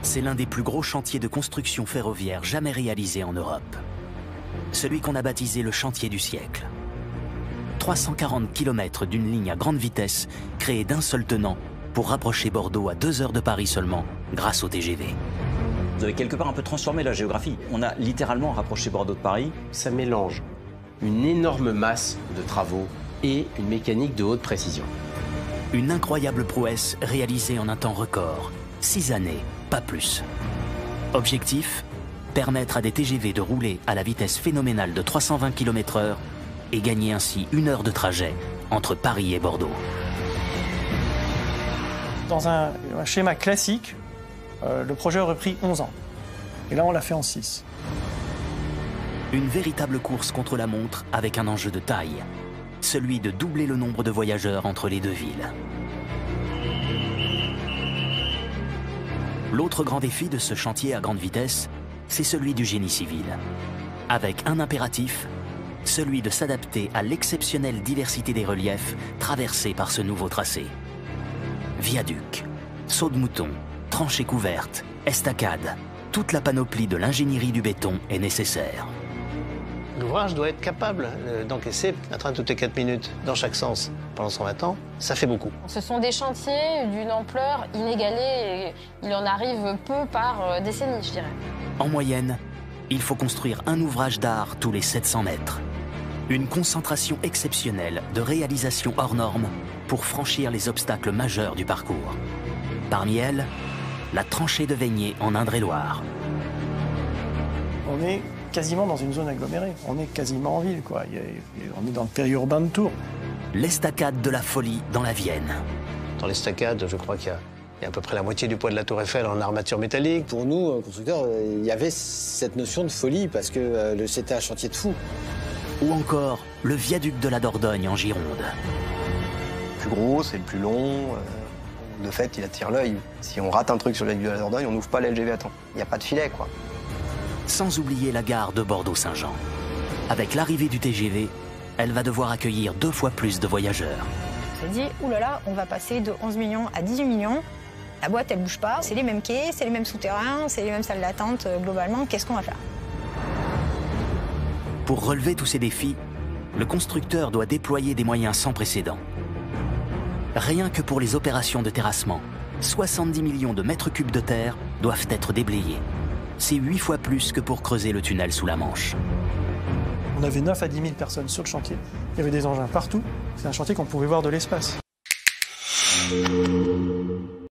C'est l'un des plus gros chantiers de construction ferroviaire jamais réalisés en Europe. Celui qu'on a baptisé le chantier du siècle. 340 km d'une ligne à grande vitesse créée d'un seul tenant pour rapprocher Bordeaux à 2 heures de Paris seulement grâce au TGV. Vous avez quelque part un peu transformé la géographie. On a littéralement rapproché Bordeaux de Paris. Ça mélange une énorme masse de travaux et une mécanique de haute précision. Une incroyable prouesse réalisée en un temps record. 6 années, pas plus. Objectif, permettre à des TGV de rouler à la vitesse phénoménale de 320 km/h et gagner ainsi 1 heure de trajet entre Paris et Bordeaux. Dans un schéma classique, le projet aurait pris 11 ans. Et là, on l'a fait en 6. Une véritable course contre la montre avec un enjeu de taille. Celui de doubler le nombre de voyageurs entre les deux villes. L'autre grand défi de ce chantier à grande vitesse, c'est celui du génie civil. Avec un impératif, celui de s'adapter à l'exceptionnelle diversité des reliefs traversés par ce nouveau tracé. Viaduc, saut de mouton, tranchées couvertes, estacades, toute la panoplie de l'ingénierie du béton est nécessaire. L'ouvrage doit être capable d'encaisser un train toutes les 4 minutes dans chaque sens pendant 120 ans. Ça fait beaucoup. Ce sont des chantiers d'une ampleur inégalée et il en arrive peu par décennie, je dirais. En moyenne, il faut construire un ouvrage d'art tous les 700 mètres. Une concentration exceptionnelle de réalisations hors normes pour franchir les obstacles majeurs du parcours. Parmi elles, la tranchée de Vaigné en Indre-et-Loire. On est quasiment dans une zone agglomérée. On est quasiment en ville, quoi. On est dans le périurbain de Tours. L'estacade de la Folie dans la Vienne. Dans l'estacade, je crois qu'il y a à peu près la moitié du poids de la Tour Eiffel en armature métallique. Pour nous, constructeurs, il y avait cette notion de folie parce que c'était un chantier de fou. Ou encore le viaduc de la Dordogne en Gironde. Le plus gros, c'est le plus long. De fait, il attire l'œil. Si on rate un truc sur le viaduc de la Dordogne, on n'ouvre pas l'LGV à temps. Il n'y a pas de filet, quoi. Sans oublier la gare de Bordeaux-Saint-Jean. Avec l'arrivée du TGV, elle va devoir accueillir 2 fois plus de voyageurs. On s'est dit, oulala, on va passer de 11 millions à 18 millions. La boîte, elle bouge pas. C'est les mêmes quais, c'est les mêmes souterrains, c'est les mêmes salles d'attente. Globalement, qu'est-ce qu'on va faire? Pour relever tous ces défis, le constructeur doit déployer des moyens sans précédent. Rien que pour les opérations de terrassement, 70 millions de mètres cubes de terre doivent être déblayés. C'est 8 fois plus que pour creuser le tunnel sous la Manche. On avait 9 à 10 000 personnes sur le chantier. Il y avait des engins partout. C'est un chantier qu'on pouvait voir de l'espace.